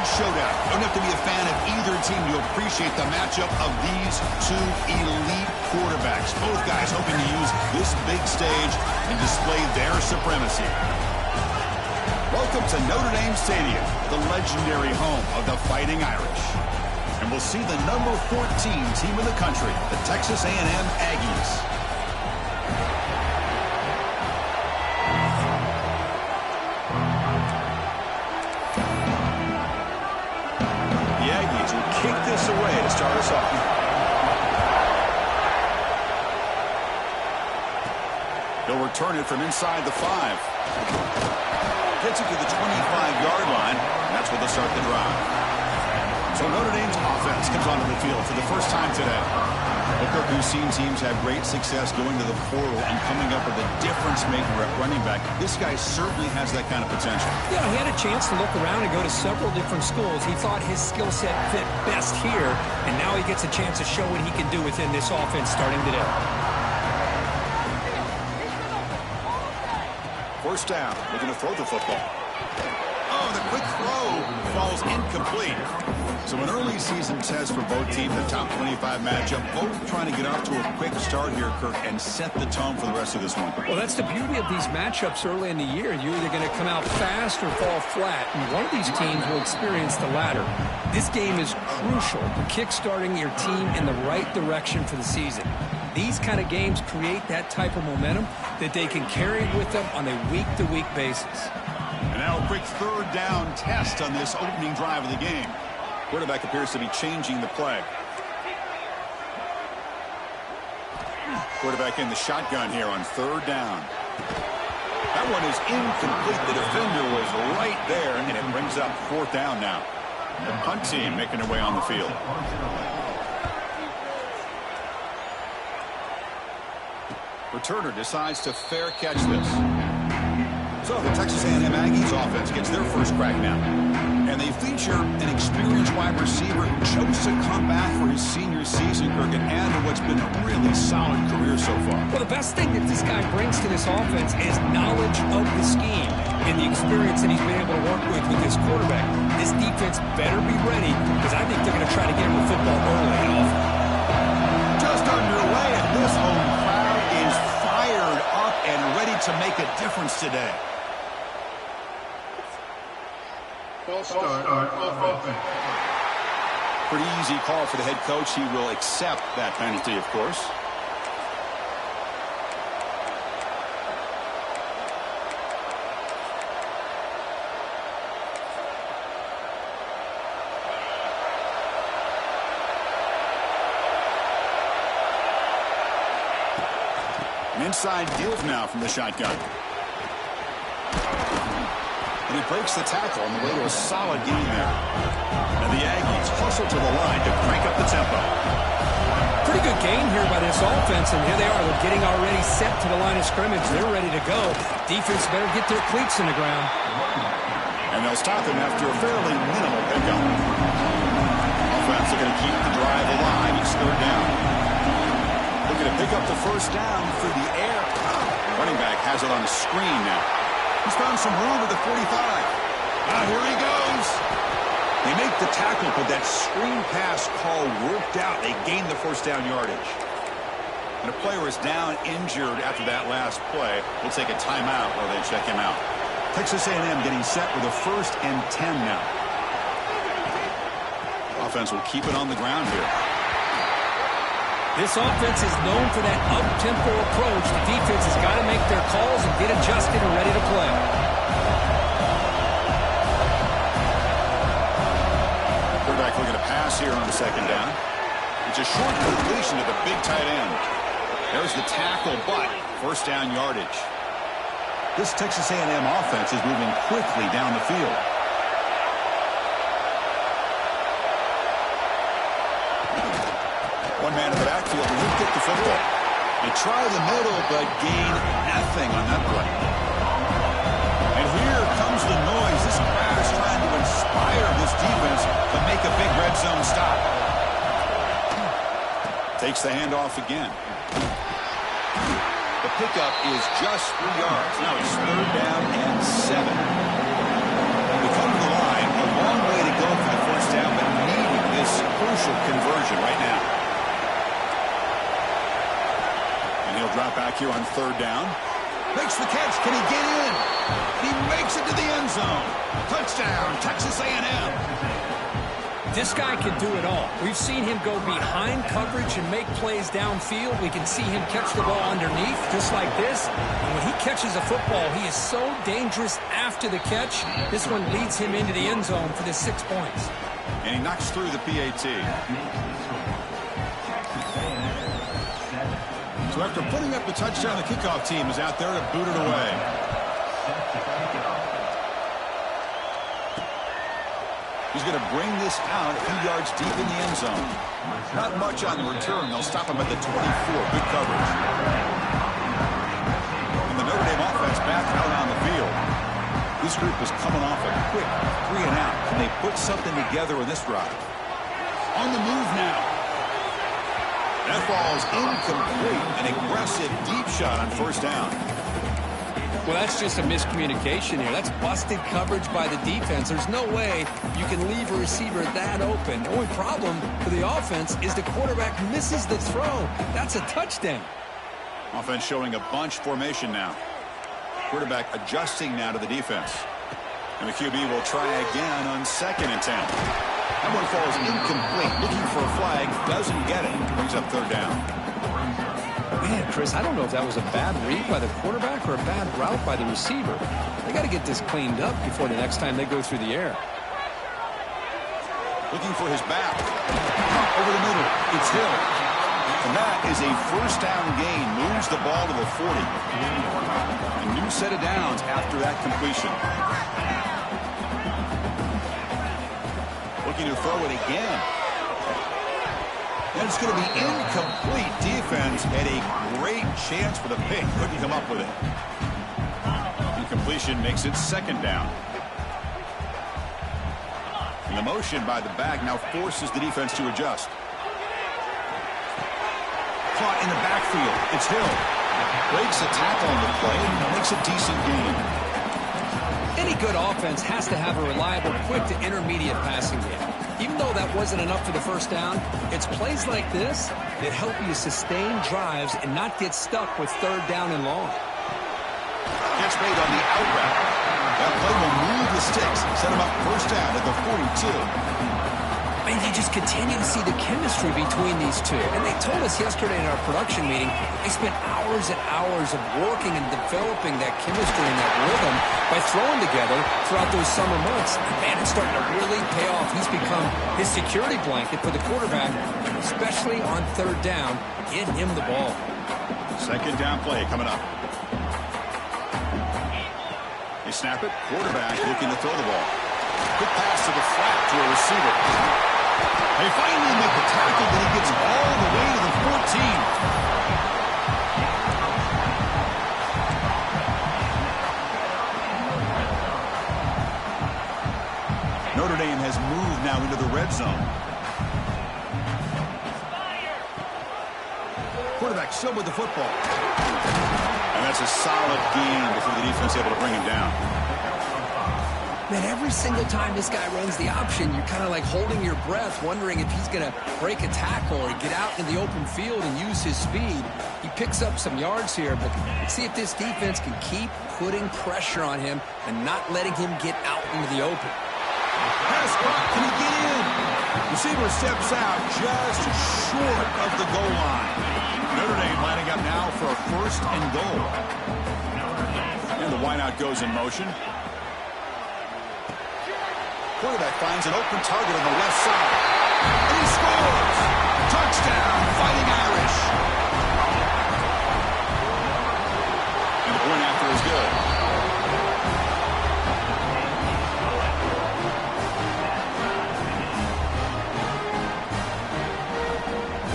good showdown. You don't have to be a fan of either team to appreciate the matchup of these two elite quarterbacks. Both guys hoping to use this big stage and display their supremacy. Welcome to Notre Dame Stadium, the legendary home of the Fighting Irish. And we'll see the number 14 team in the country, the Texas A&M Aggies. Kick this away to start us off. He'll return it from inside the 5. Gets it to the 25-yard line. And that's where they'll start the drive. So Notre Dame's offense comes onto the field for the first time today. Kirk, we've seen teams have great success going to the portal and coming up with a difference-maker at running back. This guy certainly has that kind of potential. Yeah, he had a chance to look around and go to several different schools. He thought his skill set fit best here, and now he gets a chance to show what he can do within this offense starting today. First down, looking to throw the football. Oh, the quick throw falls incomplete. So an early season test for both teams, the top 25 matchup, both trying to get off to a quick start here, Kirk, and set the tone for the rest of this one. Well, that's the beauty of these matchups early in the year. You're either going to come out fast or fall flat, and one of these teams will experience the latter. This game is crucial for kickstarting your team in the right direction for the season. These kind of games create that type of momentum that they can carry with them on a week-to-week basis. And now a quick third down test on this opening drive of the game. Quarterback appears to be changing the play. Quarterback in the shotgun here on third down. That one is incomplete. The defender was right there, and it brings up fourth down now. The punt team making their way on the field. Returner decides to fair catch this. So the Texas A&M Aggies offense gets their first crack now. And they feature an experienced wide receiver who chose to come back for his senior season, Kirk, and add to what's been a really solid career so far. Well, the best thing that this guy brings to this offense is knowledge of the scheme and the experience that he's been able to work with this quarterback. This defense better be ready, because I think they're going to try to get him the football early and often. Just underway, and this home crowd is fired up and ready to make a difference today. Pretty easy call for the head coach. He will accept that penalty, of course. An inside give now from the shotgun. And he breaks the tackle on the way to a solid gain there. And the Aggies hustle to the line to crank up the tempo. Pretty good gain here by this offense, and here they are. They're getting already set to the line of scrimmage. They're ready to go. Defense better get their cleats in the ground. And they'll stop him after a fairly minimal pickup. Offense are going to keep the drive alive. It's third down. Looking to pick up the first down through the air. Running back has it on the screen now. He's found some room at the 45. Here he goes. They make the tackle, but that screen pass call worked out. They gained the first down yardage. And a player is down injured after that last play. We'll take a timeout while they check him out. Texas A&M getting set with a 1st and 10 now. Offense will keep it on the ground here. This offense is known for that up-tempo approach. The defense has got to make their calls and get adjusted and ready to play. Quarterback looking to pass here on the second down. It's a short completion to the big tight end. There's the tackle, but first down yardage. This Texas A&M offense is moving quickly down the field. One man in the backfield, and he'll get the football. They try the middle, but gain nothing on that play. And here comes the noise. This crowd is trying to inspire this defense to make a big red zone stop. Takes the handoff again. The pickup is just 3 yards. Now it's third down and 7. We come to the line. A long way to go Can he get in? He makes it to the end zone. Touchdown, Texas A&M. This guy can do it all. We've seen him go behind coverage and make plays downfield. We can see him catch the ball underneath, just like this. And when he catches a football, he is so dangerous after the catch. This one leads him into the end zone for the 6 points. And he knocks through the PAT. So after putting up the touchdown, the kickoff team is out there to boot it away. He's going to bring this out a few yards deep in the end zone. Not much on the return. They'll stop him at the 24. Good coverage. And the Notre Dame offense back out on the field. This group is coming off a quick 3 and out. Can they put something together in this drive? On the move now. That ball's incomplete. An aggressive deep shot on first down. Well, that's just a miscommunication here. That's busted coverage by the defense. There's no way you can leave a receiver that open. The only problem for the offense is the quarterback misses the throw. That's a touchdown. Offense showing a bunch formation now. Quarterback adjusting now to the defense. And the QB will try again on 2nd and 10. That one falls incomplete. Looking for a flag. Doesn't get it. Brings up 3rd down. Man, Chris, I don't know if that was a bad read by the quarterback or a bad route by the receiver. They got to get this cleaned up before the next time they go through the air. Looking for his back. Over the middle. It's Hill. And that is a first down gain. Moves the ball to the 40. A new set of downs after that completion. Looking to throw it again. And it's going to be incomplete. Defense had a great chance for the pick. Couldn't come up with it. Incompletion makes it 2nd down. And the motion by the back now forces the defense to adjust. Caught in the backfield. It's Hill. Breaks a tackle on the play and makes a decent gain. Any good offense has to have a reliable, quick to intermediate passing game. Even though that wasn't enough for the first down, it's plays like this that help you sustain drives and not get stuck with 3rd down and long. Catch made on the out route. That play will move the sticks, set him up first down at the 42. And you just continue to see the chemistry between these two. And they told us yesterday in our production meeting, they spent hours and hours of working and developing that chemistry and that rhythm by throwing together throughout those summer months. And man, it's starting to really pay off. He's become his security blanket for the quarterback, especially on 3rd down. Get him the ball. 2nd down play coming up. They snap it. Quarterback looking to throw the ball. Good pass to the flat to a receiver. They finally make the tackle, but he gets all the way to the 14. Notre Dame has moved now into the red zone. Quarterback still with the football. And that's a solid gain before the defense able to bring him down. Man, every single time this guy runs the option, you're kind of like holding your breath, wondering if he's going to break a tackle or get out in the open field and use his speed. He picks up some yards here, but let's see if this defense can keep putting pressure on him and not letting him get out into the open. Pass caught. Can he get in? Receiver steps out just short of the goal line. Notre Dame lining up now for a 1st and goal. And the wideout goes in motion. Quarterback finds an open target on the left side. And he scores! Touchdown, Fighting Irish! And the point after is good.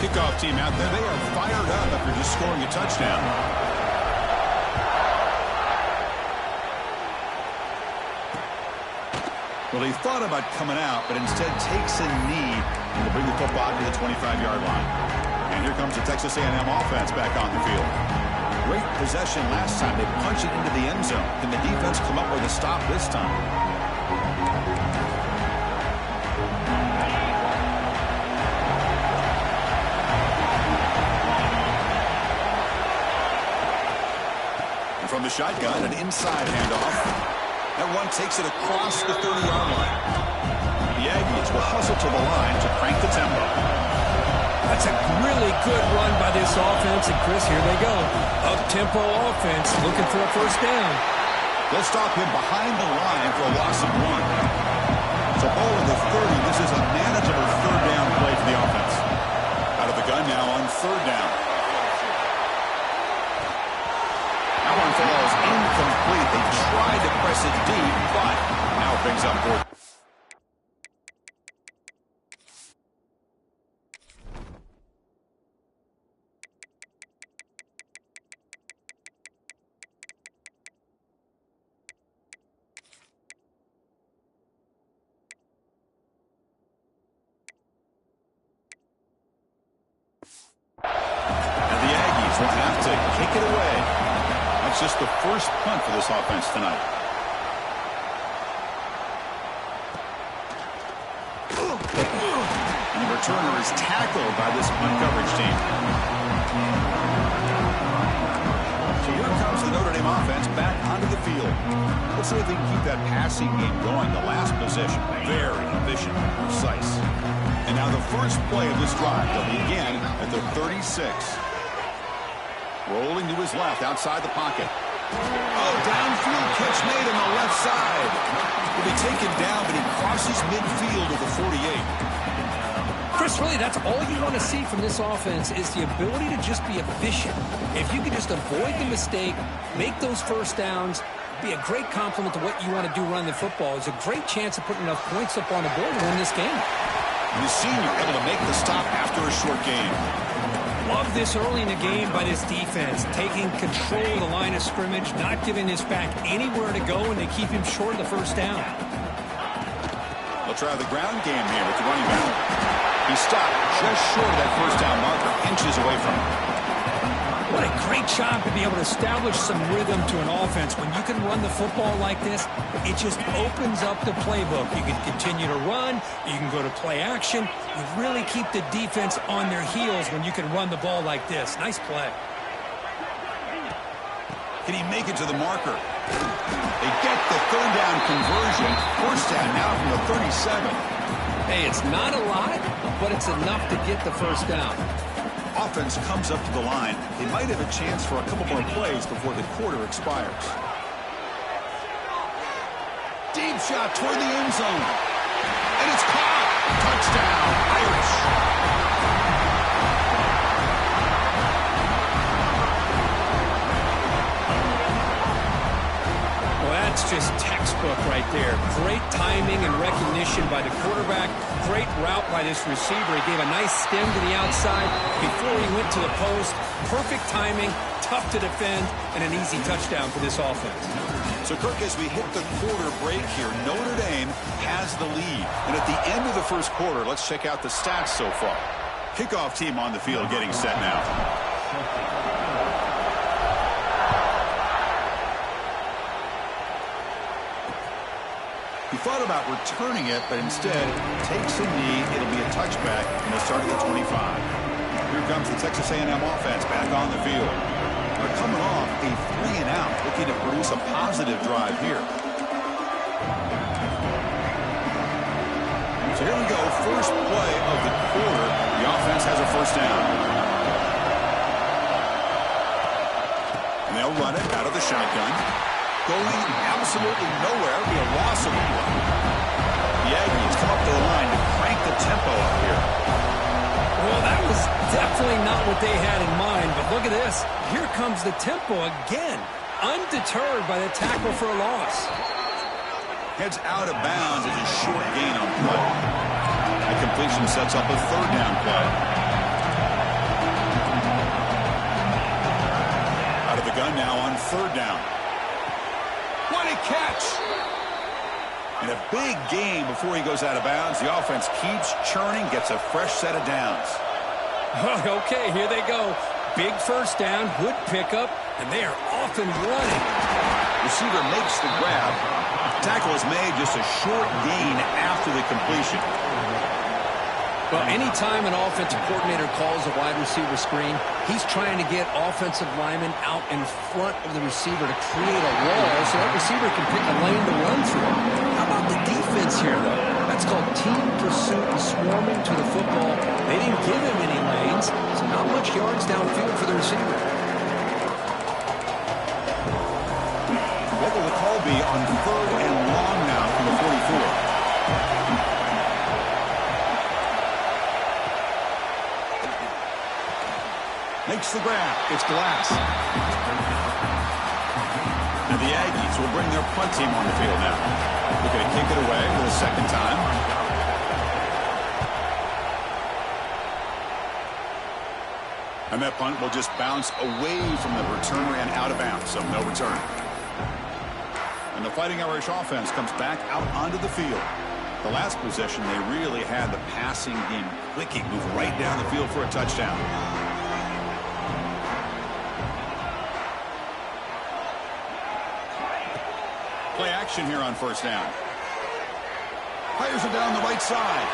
Kickoff team out there, they are fired up after just scoring a touchdown. Well, he thought about coming out, but instead takes a knee to bring the football to the 25-yard line. And here comes the Texas A&M offense back on the field. Great possession last time. They punch it into the end zone. Can the defense come up with a stop this time? From the shotgun, an inside handoff. That one takes it across the 30-yard line. The Aggies will hustle to the line to crank the tempo. That's a really good run by this offense. And, Chris, here they go. Up-tempo offense looking for a first down. They'll stop him behind the line for a loss of 1. So ball at the 30. This is a manageable third down play for the offense. Out of the gun now on third down. That one falls incomplete. They tried to press it deep, but now it brings up 4. Will have to kick it away. That's just the first punt for this offense tonight. And the returner is tackled by this punt coverage team. So here comes the Notre Dame offense back onto the field. Let's see if they can keep that passing game going. The last possession, very efficient, precise. And now the first play of this drive, they'll be again at the 36. Rolling to his left, outside the pocket. Oh, downfield catch made on the left side. Will be taken down, but he crosses midfield to the 48. Chris, really, that's all you want to see from this offense is the ability to just be efficient. If you can just avoid the mistake, make those first downs, be a great compliment to what you want to do running the football. It's a great chance of putting enough points up on the board to win this game. And the senior able to make the stop after a short game. Love this early in the game by this defense, taking control of the line of scrimmage, not giving this back anywhere to go, and they keep him short of the first down. They'll try the ground game here with the running back. He stopped just short of that first down marker, inches away from him. What a great job to be able to establish some rhythm to an offense. When you can run the football like this, it just opens up the playbook. You can continue to run. You can go to play action. You really keep the defense on their heels when you can run the ball like this. Nice play. Can he make it to the marker? They get the third down conversion. First down now from the 37. Hey, it's not a lot, but it's enough to get the first down. Offense comes up to the line. They might have a chance for a couple more plays before the quarter expires. Deep shot toward the end zone. And it's caught. Touchdown, Irish. Well, that's just textbook right there. Great timing and recognition by the quarterback. Great route by this receiver. He gave a nice stem to the outside before he went to the post. Perfect timing, tough to defend, and an easy touchdown for this offense. So, Kirk, as we hit the quarter break here, Notre Dame has the lead. And at the end of the first quarter, let's check out the stats so far. Kickoff team on the field getting set now. He thought about returning it, but instead takes a knee. It'll be a touchback, and they'll start at the 25. Here comes the Texas A&M offense back on the field. They're coming off a 3-and-out, looking to produce a positive drive here. So here we go, first play of the quarter. The offense has a first down. And they'll run it out of the shotgun. Going absolutely nowhere. It'll be a loss of 1. The Aggies come up to the line to crank the tempo up here. Well, that was definitely not what they had in mind, but look at this. Here comes the tempo again, undeterred by the tackle for a loss. Heads out of bounds as a short gain on play. The completion sets up a third down play. Out of the gun now on third down. What a catch! And a big gain before he goes out of bounds. The offense keeps churning, gets a fresh set of downs. Okay, here they go. Big first down, good pickup, and they are off and running. Receiver makes the grab. Tackle is made, just a short gain after the completion. Well, anytime an offensive coordinator calls a wide receiver screen, he's trying to get offensive linemen out in front of the receiver to create a wall so that receiver can pick a lane to run through. How about the defense here, though? That's called team pursuit and swarming to the football. They didn't give him any lanes, so not much yards downfield for the receiver. What will the call be on 3rd and long now from the 44? Makes the grab. It's Glass. And the Aggies will bring their punt team on the field now. They're going to kick it away for the second time. And that punt will just bounce away from the returner and out of bounds, so no return. And the Fighting Irish offense comes back out onto the field. The last possession, they really had the passing game clicking, move right down the field for a touchdown. Play action here on 1st down. Fires it down the right side.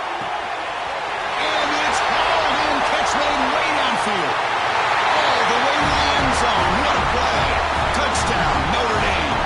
And it's hauled in. Catch made way downfield. All the way to the end zone. What a play. Touchdown, Notre Dame.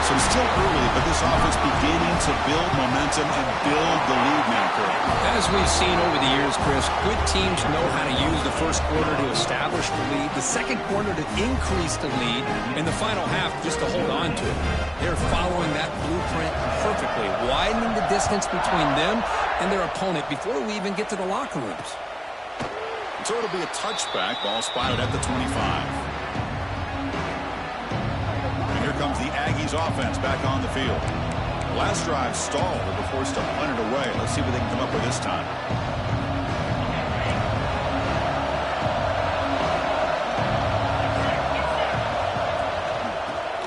So it's still early, but this offense beginning to build momentum and build the lead now, Kurt. As we've seen over the years, Chris, good teams know how to use the first quarter to establish the lead, the second quarter to increase the lead, and the final half just to hold on to it. They're following that blueprint perfectly, widening the distance between them and their opponent before we even get to the locker rooms. So it'll be a touchback, ball spotted at the 25. Here comes the Aggies offense back on the field. The last drive stalled. They were forced to punt it away. Let's see what they can come up with this time.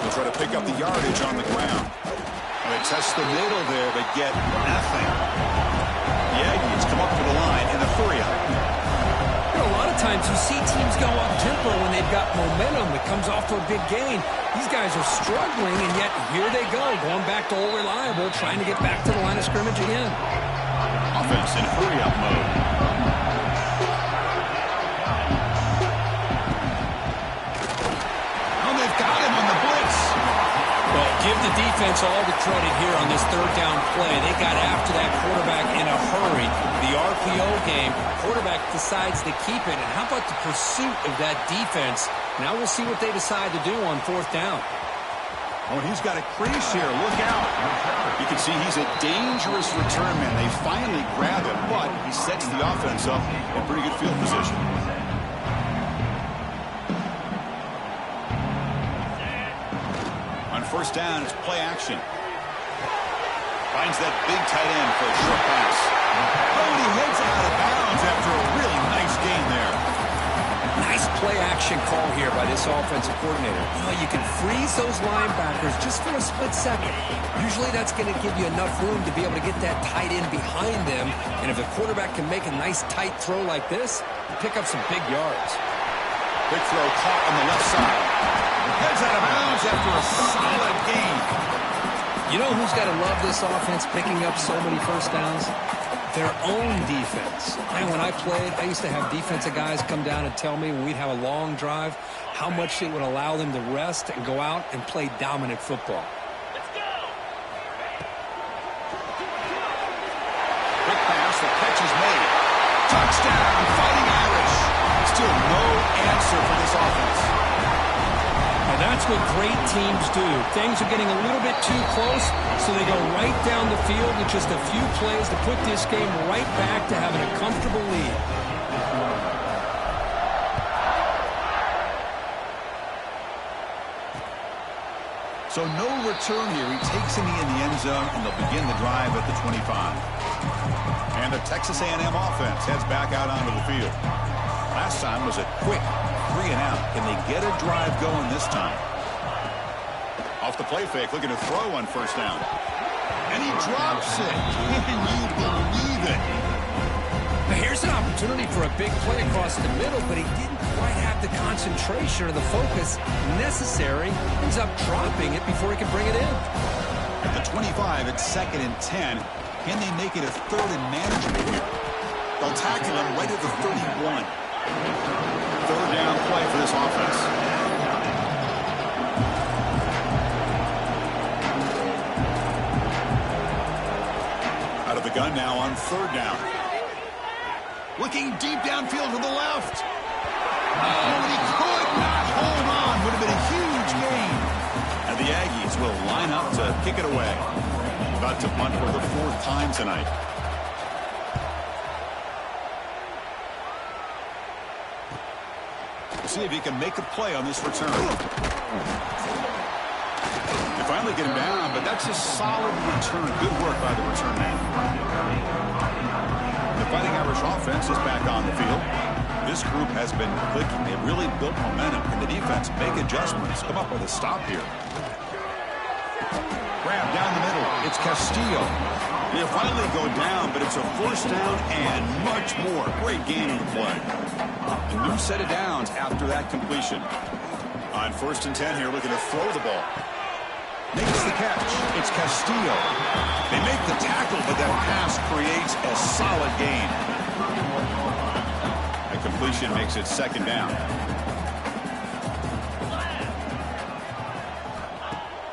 They'll try to pick up the yardage on the ground. And they test the middle there, but get nothing. The Aggies come up to the line in a hurry-up. A lot of times you see teams go up-tempo when they've got momentum that comes off to a big gain. These guys are struggling, and yet here they go, going back to old reliable, trying to get back to the line of scrimmage again. Offense in hurry-up mode. Oh, they've got him on the blitz. Well, give the defense all the credit here on this 3rd down play. They got after that quarterback in a hurry. The RPO game, quarterback decides to keep it. And how about the pursuit of that defense? Now we'll see what they decide to do on 4th down. Oh, he's got a crease here. Look out. You can see he's a dangerous return man. They finally grab him, but he sets the offense up in pretty good field position. On 1st down, it's play action. Finds that big tight end for a short pass. Oh, and he heads out of bounds after a really nice gain there. Nice play action call here by this offensive coordinator. Well, you can freeze those linebackers just for a split second. Usually that's going to give you enough room to be able to get that tight end behind them. And if the quarterback can make a nice tight throw like this, pick up some big yards. Big throw caught on the left side. Heads out of bounds after a solid gain. You know who's got to love this offense picking up so many 1st downs? Their own defense. And when I played, I used to have defensive guys come down and tell me when we'd have a long drive how much it would allow them to rest and go out and play dominant football. Let's go. Quick pass, the catch is made. Touchdown, Fighting Irish. Still no answer for this offense. And that's what great teams do. Things are getting a little bit too close, so they go right down the field with just a few plays to put this game right back to having a comfortable lead. So no return here. He takes him in the end zone, and they'll begin the drive at the 25. And the Texas A&M offense heads back out onto the field. Last time was a quick 3 and out. Can they get a drive going this time? Off the play fake, looking to throw on 1st down. And he drops it. Can you believe it? Now here's an opportunity for a big play across the middle, but he didn't quite have the concentration or the focus necessary. Ends up dropping it before he can bring it in. At the 25, it's 2nd and 10. Can they make it a 3rd and manageable here? They'll tackle him right at the 31. Third down play for this offense. Out of the gun now on third down. Looking deep downfield to the left. Oh, and he could not hold on. Would have been a huge gain. And the Aggies will line up to kick it away. About to punt for the 4th time tonight. See if he can make a play on this return. They finally get him down, but that's a solid return. Good work by the return man. The Fighting Irish offense is back on the field. This group has been clicking. They've really built momentum. Can the defense make adjustments? Come up with a stop here. Grab down the middle. It's Castillo. They finally go down, but it's a 1st down and much more. Great gain in the play. A new set of downs after that completion. On 1st and 10 here, looking to throw the ball. Makes the catch. It's Castillo. They make the tackle, but that pass creates a solid gain. A completion makes it 2nd down.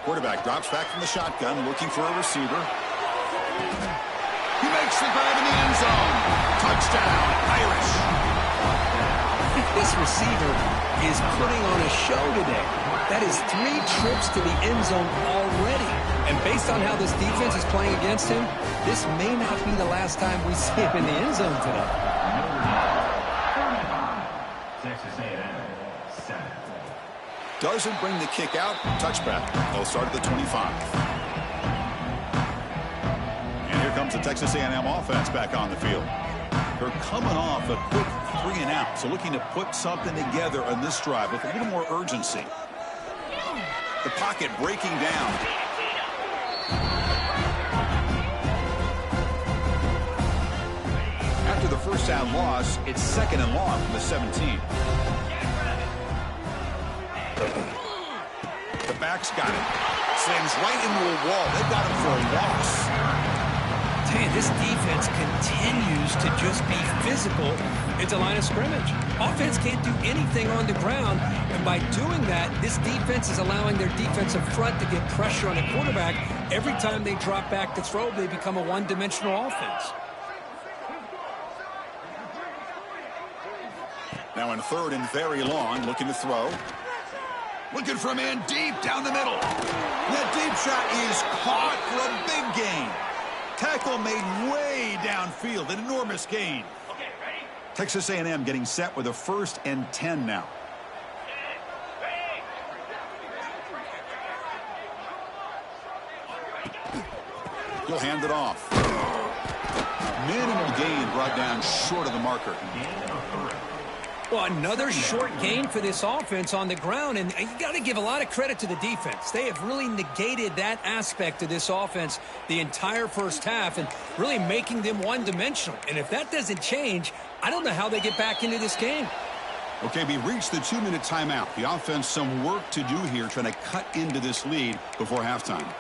Quarterback drops back from the shotgun, looking for a receiver. He makes the grab in the end zone. Touchdown, Irish. This receiver is putting on a show today. That is 3 trips to the end zone already. And based on how this defense is playing against him, this may not be the last time we see him in the end zone today. Doesn't bring the kick out. Touchback. They'll start at the 25. And here comes the Texas A&M offense back on the field. They're coming off a quick 3 and out, so looking to put something together on this drive with a little more urgency. The pocket breaking down. After the 1st down loss, it's 2nd and long from the 17. The back's got it. Slams right into a wall. They've got him for a loss. This defense continues to just be physical at the line of scrimmage. Offense can't do anything on the ground, and by doing that, this defense is allowing their defensive front to get pressure on the quarterback. Every time they drop back to throw, they become a one-dimensional offense. Now in 3rd and very long, looking to throw. Looking for a man deep down the middle. That deep shot is caught for a big gain. Tackle made way downfield, an enormous gain. Okay, ready? Texas A&M getting set with a 1st and 10 now. He'll hand it off. Minimal gain brought down short of the marker. Well, another short gain for this offense on the ground, and you got to give a lot of credit to the defense. They have really negated that aspect of this offense the entire 1st half and really making them one-dimensional. And if that doesn't change, I don't know how they get back into this game. Okay, we reached the 2-minute timeout. The offense some work to do here trying to cut into this lead before halftime.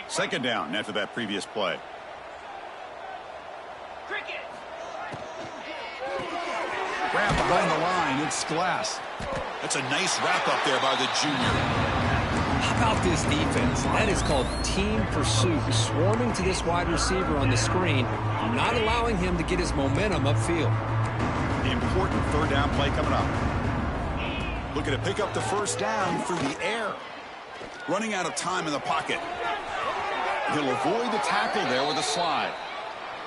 Second down after that previous play. Grab behind the line. It's Glass. That's a nice wrap up there by the junior. How about this defense? That is called team pursuit. Swarming to this wide receiver on the screen, not allowing him to get his momentum upfield. The important 3rd down play coming up. Looking to pick up the 1st down through the air. Running out of time in the pocket. He'll avoid the tackle there with a slide.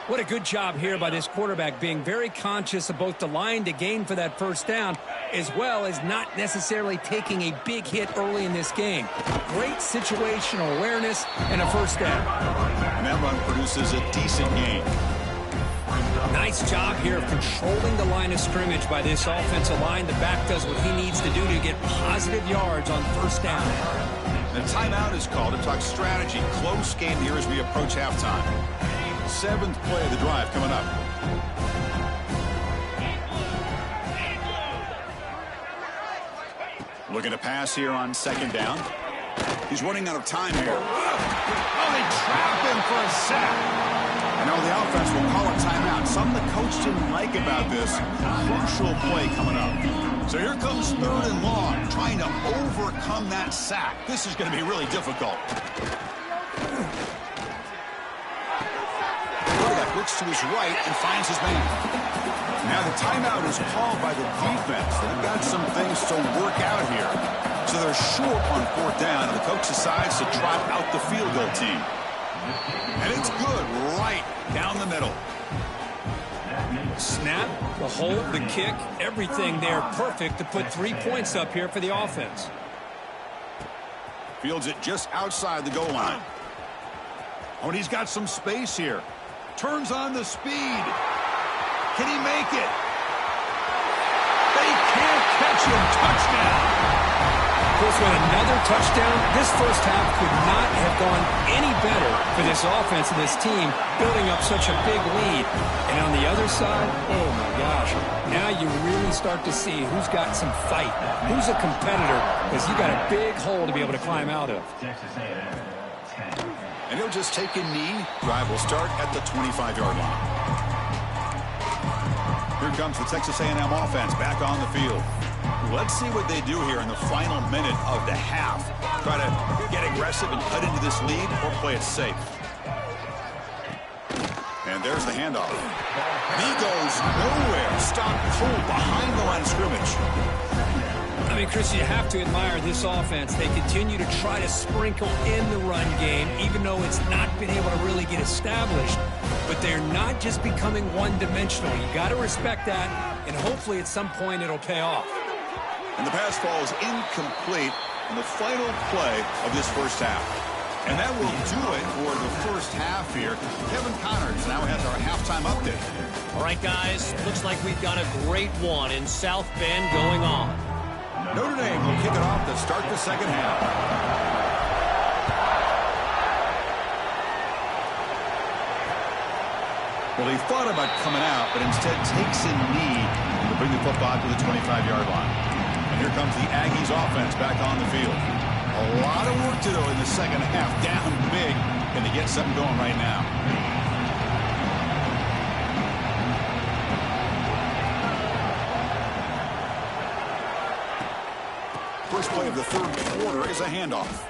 What a good job here by this quarterback, being very conscious of both the line to gain for that 1st down, as well as not necessarily taking a big hit early in this game. Great situational awareness and a 1st down. And that run produces a decent gain. Nice job here of controlling the line of scrimmage by this offensive line. The back does what he needs to do to get positive yards on 1st down. The timeout is called to talk strategy. Close game here as we approach halftime. 7th play of the drive coming up. Looking to pass here on second down. He's running out of time here. Oh, they trap him for a sack. And now the offense will call a timeout. Something the coach didn't like about this. Crucial play coming up. So here comes 3rd and long, trying to overcome that sack. This is going to be really difficult. Quarterback looks to his right and finds his man. Now the timeout is called by the defense. They've got some things to work out here. So they're short on 4th down, and the coach decides to trot out the field goal team. And it's good right down the middle. Snap, the hold, the kick, everything there perfect to put 3 points up here for the offense. Fields it just outside the goal line. Oh, and he's got some space here. Turns on the speed. Can he make it? They can't catch him. Touchdown. Of course, with another touchdown, this first half could not have gone any better for this offense and this team, building up such a big lead. And on the other side, oh my gosh, now you really start to see who's got some fight, who's a competitor, because you got a big hole to be able to climb out of. And he'll just take a knee. Drive will start at the 25-yard line. Here comes the Texas A&M offense back on the field. Let's see what they do here in the final minute of the half. Try to get aggressive and cut into this lead or play it safe. And there's the handoff. He goes nowhere. Stopped cold behind the line of scrimmage. I mean, Chris, you have to admire this offense. They continue to try to sprinkle in the run game, even though it's not been able to really get established. But they're not just becoming one-dimensional. You got to respect that, and hopefully at some point it'll pay off. And the pass falls incomplete in the final play of this first half. And that will do it for the first half here. Kevin Connors now has our halftime update. All right, guys, looks like we've got a great one in South Bend going on. Notre Dame will kick it off to start the second half. Well, he thought about coming out, but instead takes a knee to bring the football to the 25-yard line. And here comes the Aggies offense back on the field. A lot of work to do in the second half. Down big, and to get something going right now. First play of the third quarter is a handoff.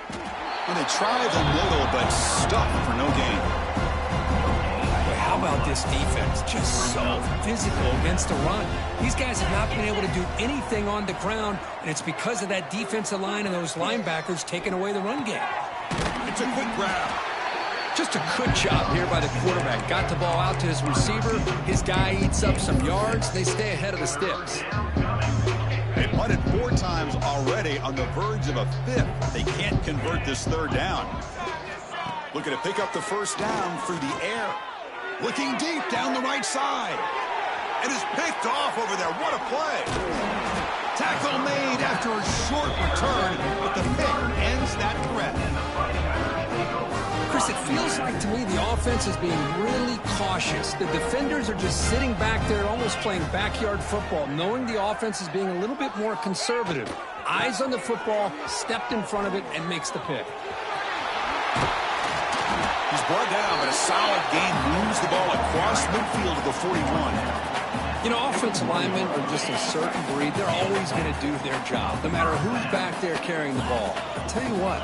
And they try the middle, but stuck for no gain. How about this defense? Just so physical against the run. These guys have not been able to do anything on the ground, and it's because of that defensive line and those linebackers taking away the run game. It's a quick grab. Just a good job here by the quarterback. Got the ball out to his receiver. His guy eats up some yards. They stay ahead of the sticks. They punted 4 times already on the verge of a 5th. They can't convert this third down. Looking to pick up the first down through the air. Looking deep down the right side. And is picked off over there. What a play. Tackle made after a short return, but the pick ends that threat. Chris, it feels like to me the offense is being really cautious. The defenders are just sitting back there almost playing backyard football, knowing the offense is being a little bit more conservative. Eyes on the football, stepped in front of it, and makes the pick. He's brought down, but a solid gain moves the ball across midfield to the 41. You know, offensive linemen are just a certain breed. They're always going to do their job, no matter who's back there carrying the ball. I'll tell you what,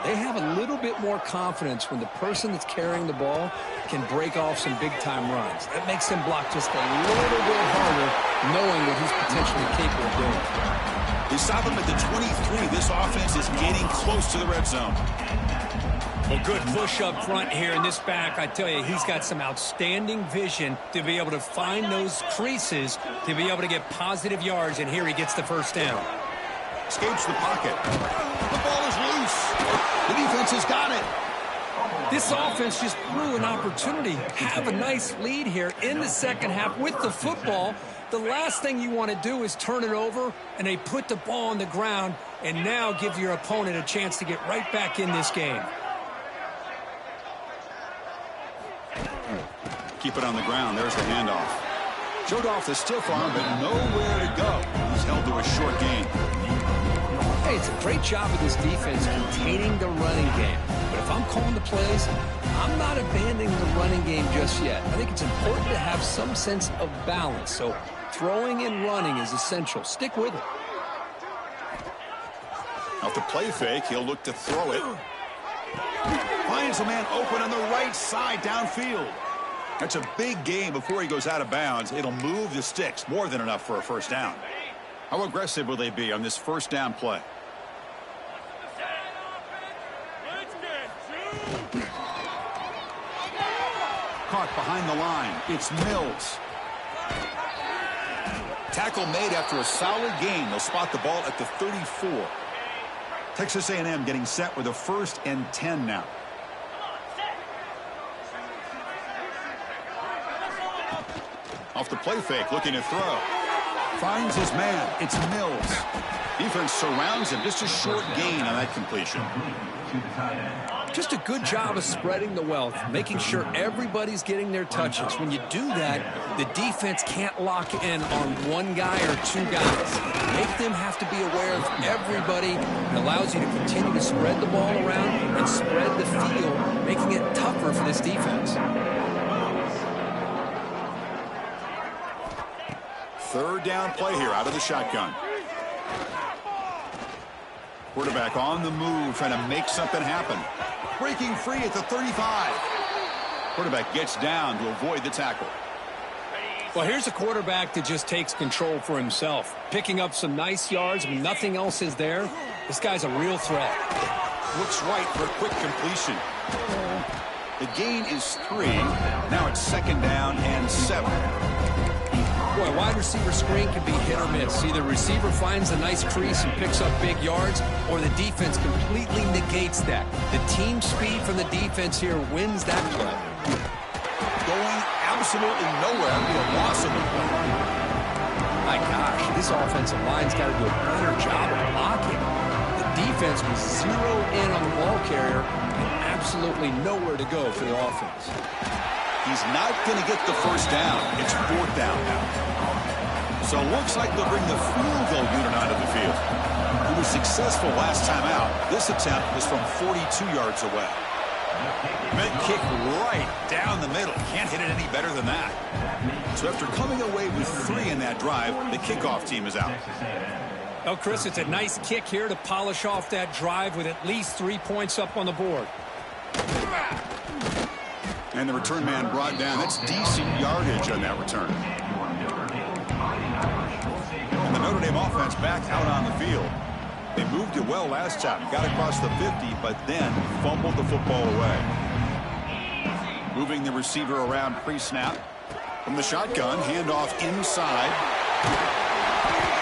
they have a little bit more confidence when the person that's carrying the ball can break off some big-time runs. That makes them block just a little bit harder, knowing what he's potentially capable of doing. They stop him at the 23. This offense is getting close to the red zone. Well, good push up front here in this back. I tell you, he's got some outstanding vision to be able to find those creases, to be able to get positive yards, and here he gets the first down. Escapes the pocket. The ball is loose. The defense has got it. This offense just blew an opportunity. Have a nice lead here in the second half with the football. The last thing you want to do is turn it over, and they put the ball on the ground, and now give your opponent a chance to get right back in this game. Keep it on the ground. There's the handoff. Showed off the stiff arm, but nowhere to go. He's held to a short gain. Hey, it's a great job of this defense containing the running game. But if I'm calling the plays, I'm not abandoning the running game just yet. I think it's important to have some sense of balance. So throwing and running is essential. Stick with it. Off the play fake, he'll look to throw it. Finds a man open on the right side downfield. That's a big gain before he goes out of bounds. It'll move the sticks, more than enough for a first down. How aggressive will they be on this first down play? Caught behind the line. It's Mills. Tackle made after a solid gain. They'll spot the ball at the 34. Texas A&M getting set with a 1st and 10 now. Off the play fake, looking to throw. Finds his man. It's Mills. Defense surrounds him. Just a short gain on that completion. Just a good job of spreading the wealth, making sure everybody's getting their touches. When you do that, the defense can't lock in on one guy or two guys. Make them have to be aware of everybody. It allows you to continue to spread the ball around and spread the field, making it tougher for this defense. Third down play here out of the shotgun. Quarterback on the move, trying to make something happen. Breaking free at the 35. Quarterback gets down to avoid the tackle. Well, here's a quarterback that just takes control for himself. Picking up some nice yards when nothing else is there. This guy's a real threat. Looks right for a quick completion. The gain is 3. Now it's 2nd down and 7. Boy, a wide receiver screen can be hit or miss. Either receiver finds a nice crease and picks up big yards, or the defense completely negates that. The team speed from the defense here wins that play. Going absolutely nowhere. It'll be a loss of the play. My gosh, this offensive line's got to do a better job of blocking. The defense was zeroed in on the ball carrier and absolutely nowhere to go for the offense. He's not going to get the first down. It's 4th down now. So it looks like they'll bring the field goal unit onto the field. He was successful last time out. This attempt was from 42 yards away. Meant kick right down the middle. Can't hit it any better than that. So after coming away with 3 in that drive, the kickoff team is out. Oh, Chris, it's a nice kick here to polish off that drive with at least 3 points up on the board. And the return man brought down. That's decent yardage on that return. And the Notre Dame offense back out on the field. They moved it well last time. Got across the 50, but then fumbled the football away. Moving the receiver around pre-snap. From the shotgun, handoff inside.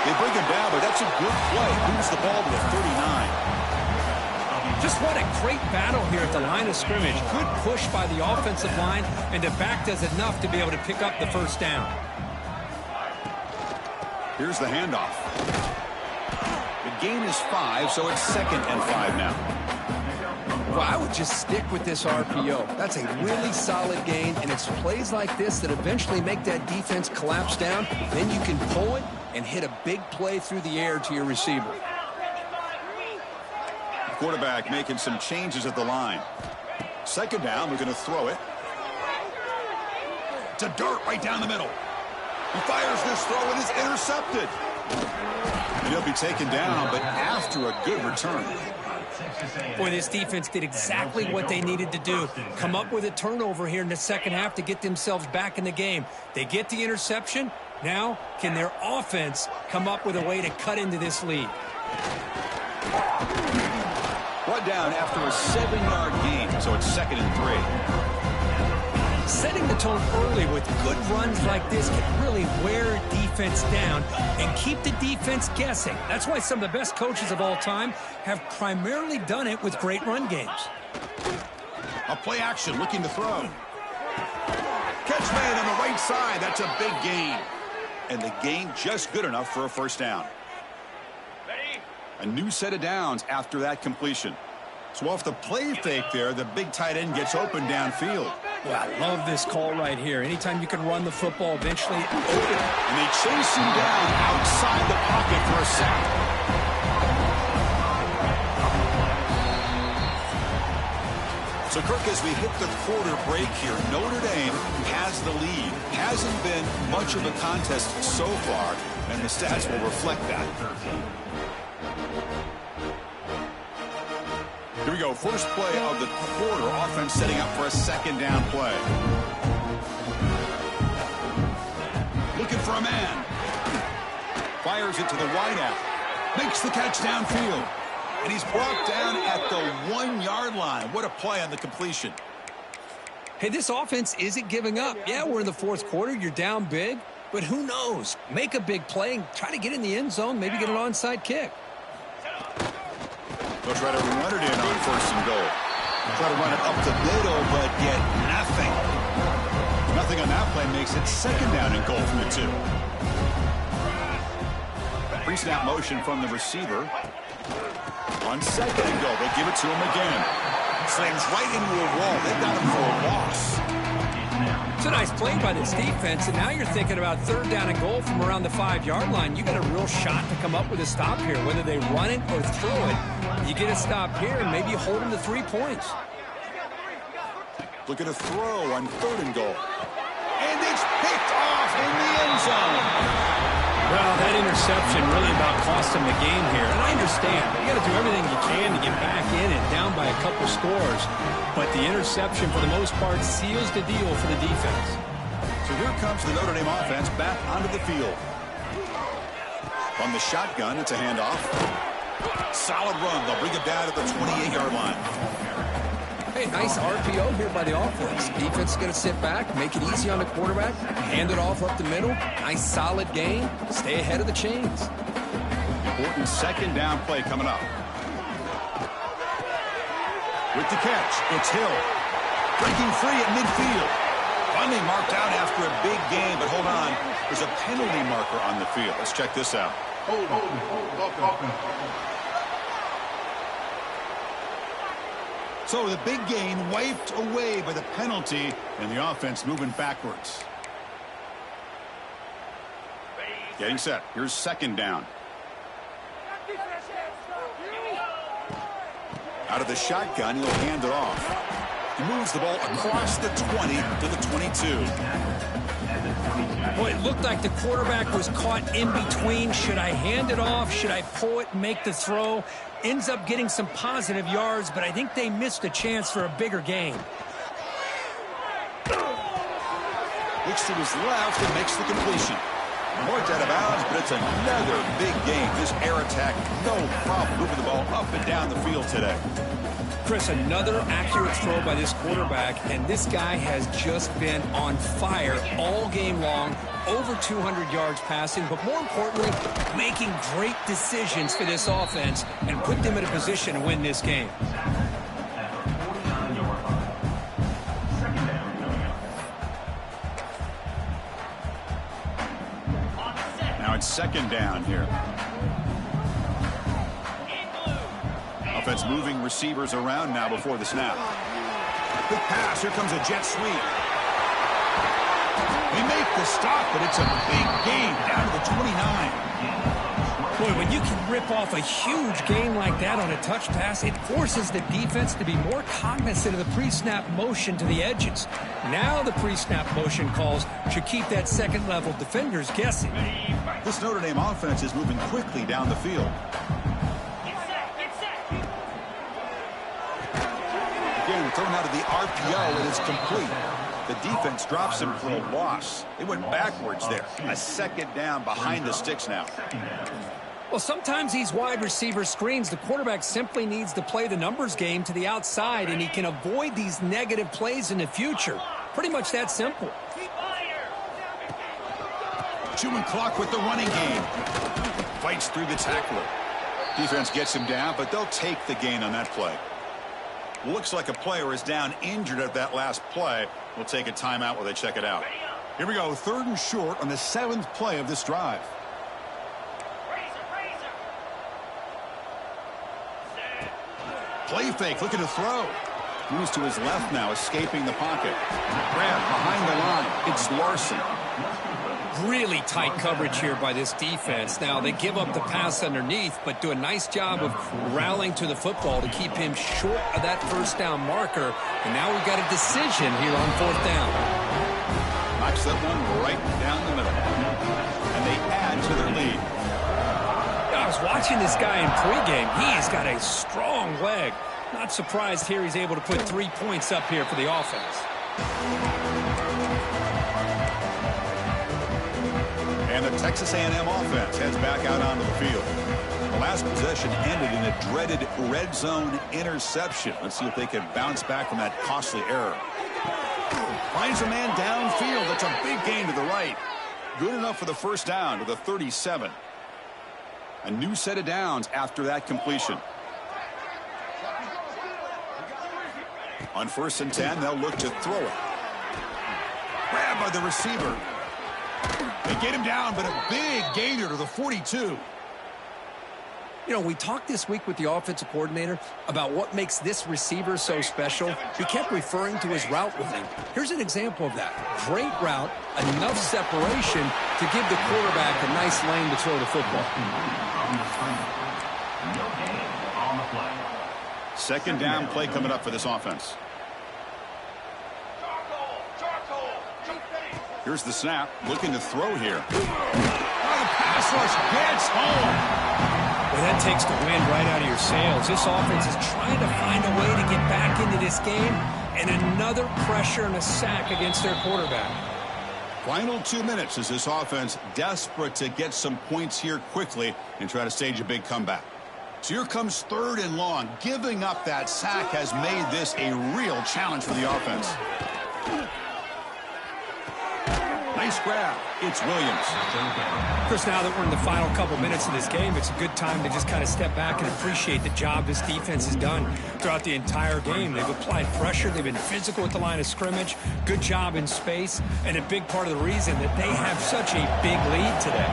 They bring him down, but that's a good play. Moves the ball to the 39. Just what a great battle here at the line of scrimmage. Good push by the offensive line, and the back does enough to be able to pick up the first down. Here's the handoff. The gain is 5, so it's 2nd and 5 now. Well, I would just stick with this RPO. That's a really solid gain, and it's plays like this that eventually make that defense collapse down. Then you can pull it and hit a big play through the air to your receiver. Quarterback making some changes at the line. 2nd down, we're going to throw it. To dirt right down the middle. He fires this throw and is intercepted. And he'll be taken down, but after a good return. Boy, this defense did exactly what they needed to do. Come up with a turnover here in the second half to get themselves back in the game. They get the interception. Now, can their offense come up with a way to cut into this lead? Brought down after a 7-yard gain, so it's 2nd and 3. Setting the tone early with good runs like this can really wear a defense down and keep the defense guessing. That's why some of the best coaches of all time have primarily done it with great run games. A play action, looking to throw. Catch made on the right side. That's a big gain. And the gain just good enough for a first down. A new set of downs after that completion. So off the play fake there, the big tight end gets open downfield. Well, I love this call right here. Anytime you can run the football, eventually open. And they chase him down outside the pocket for a sack. So, Kirk, as we hit the quarter break here, Notre Dame has the lead. Hasn't been much of a contest so far, and the stats will reflect that. Here we go. First play of the quarter. Offense setting up for a second down play. Looking for a man. Fires it to the wideout. Makes the catch downfield. And he's brought down at the 1-yard line. What a play on the completion. Hey, this offense isn't giving up. Yeah, we're in the fourth quarter. You're down big. But who knows? Make a big play and try to get in the end zone. Maybe get an onside kick. They'll try to run it in on first and goal. Try to run it up the middle, but get nothing. Nothing on that play makes it second down and goal from the 2. Pre-snap motion from the receiver. On second and goal, they give it to him again. Slams right into a wall. They've got him for a loss. It's a nice play by this defense, and now you're thinking about third down and goal from around the 5-yard line. You got a real shot to come up with a stop here, whether they run it or throw it. You get a stop here, and maybe you hold them to 3 points. Look at a throw on third and goal. And it's picked off in the end zone. Well, that interception really about cost him the game here. And I understand. You got to do everything you can to get back in and down by a couple scores. But the interception, for the most part, seals the deal for the defense. So here comes the Notre Dame offense back onto the field. From the shotgun, it's a handoff. Solid run. They'll bring it down at the 28-yard line. Hey, nice RPO here by the offense. Defense is going to sit back, make it easy on the quarterback, hand it off up the middle. Nice solid game. Stay ahead of the chains. Important second down play coming up. With the catch, it's Hill. Breaking free at midfield. Finally marked out after a big game, but hold on. There's a penalty marker on the field. Let's check this out. So the big gain wiped away by the penalty, and the offense moving backwards. Getting set. Here's second down. Out of the shotgun, he'll hand it off. He moves the ball across the 20 to the 22. Boy, it looked like the quarterback was caught in between. Should I hand it off? Should I pull it and make the throw? Ends up getting some positive yards, but I think they missed a chance for a bigger gain. Looks to his left and makes the completion. Marked out of bounds, but it's another big game. This air attack, no problem moving the ball up and down the field today. Chris, another accurate throw by this quarterback, and this guy has just been on fire all game long. Over 200 yards passing, but more importantly, making great decisions for this offense and put them in a position to win this game. Now it's second down here. Offense moving receivers around now before the snap. Quick pass. Here comes a jet sweep. They make the stop, but it's a big gain down to the 29. Boy, when you can rip off a huge gain like that on a touch pass, it forces the defense to be more cognizant of the pre-snap motion to the edges. Now the pre-snap motion calls should keep that second-level defenders guessing. This Notre Dame offense is moving quickly down the field. Again, thrown out of the RPO, and it's complete. The defense drops him for a loss. They went backwards there. A second down behind the sticks now. Well, sometimes these wide receiver screens, the quarterback simply needs to play the numbers game to the outside, and he can avoid these negative plays in the future. Pretty much that simple. Chewing clock with the running game. Fights through the tackler. Defense gets him down, but they'll take the gain on that play. Looks like a player is down injured at that last play. We'll take a timeout while they check it out. Here we go, third and short on the 7th play of this drive. Play fake, looking to throw. Moves to his left now, escaping the pocket. Grab behind the line. It's Larson. Really tight coverage here by this defense. Now, they give up the pass underneath, but do a nice job of rallying to the football to keep him short of that first down marker. And now we've got a decision here on fourth down. Knocks that one right down the middle. And they add to their lead. I was watching this guy in pregame. He's got a strong leg. Not surprised here he's able to put 3 points up here for the offense. And the Texas A&M offense heads back out onto the field. The last possession ended in a dreaded red zone interception. Let's see if they can bounce back from that costly error. Finds a man downfield. That's a big gain to the right. Good enough for the first down to the 37. A new set of downs after that completion. On 1st and 10, they'll look to throw it. Grabbed by the receiver. They get him down, but a big gainer to the 42. You know, we talked this week with the offensive coordinator about what makes this receiver so special. He kept referring to his route running. Here's an example of that. Great route, enough separation to give the quarterback a nice lane to throw the football. Second down play coming up for this offense. Here's the snap, looking to throw here. Oh, the pass rush gets home. Well, that takes the wind right out of your sails. This offense is trying to find a way to get back into this game, and another pressure and a sack against their quarterback. Final 2 minutes as this offense desperate to get some points here quickly and try to stage a big comeback. So here comes 3rd and long. Giving up that sack has made this a real challenge for the offense. Nice grab. It's Williams. Chris, now that we're in the final couple minutes of this game, it's a good time to just kind of step back and appreciate the job this defense has done throughout the entire game. They've applied pressure. They've been physical at the line of scrimmage. Good job in space. And a big part of the reason that they have such a big lead today.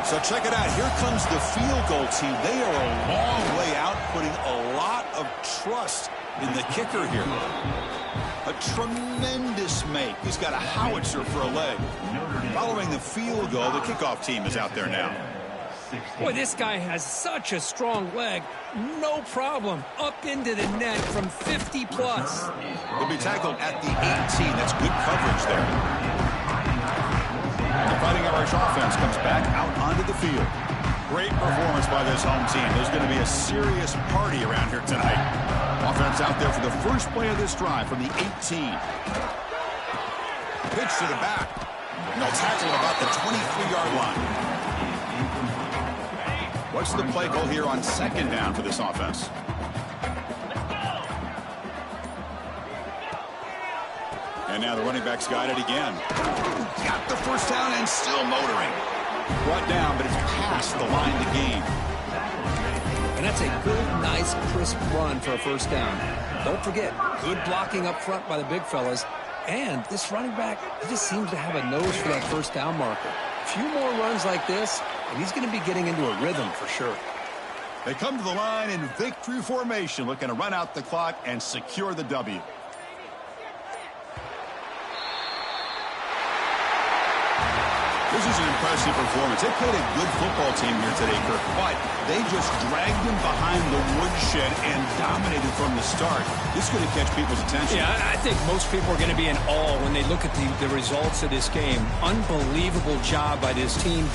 So check it out. Here comes the field goal team. They are a long way out, putting a lot of trust in the kicker here. A tremendous make. He's got a howitzer for a leg. Following the field goal, the kickoff team is out there now. Boy, this guy has such a strong leg. No problem. Up into the net from 50 plus. He'll be tackled at the 18. That's good coverage there. The Fighting Irish offense comes back out onto the field. Great performance by this home team. There's going to be a serious party around here tonight. Offense out there for the first play of this drive from the 18. Pitch to the back. They'll tackle at about the 23-yard line. What's the play call here on 2nd down for this offense? And now the running back's got it again. Got the first down and still motoring. Brought down, but it's past the line to gain. And that's a good, nice, crisp run for a first down. Don't forget, good blocking up front by the big fellas. And this running back, he just seems to have a nose for that first down marker. A few more runs like this, and he's going to be getting into a rhythm for sure. They come to the line in victory formation, looking to run out the clock and secure the W. This is an impressive performance. They played a good football team here today, Kirk, but they just dragged them behind the woodshed and dominated from the start. This is going to catch people's attention. Yeah, I think most people are going to be in awe when they look at the results of this game. Unbelievable job by this team.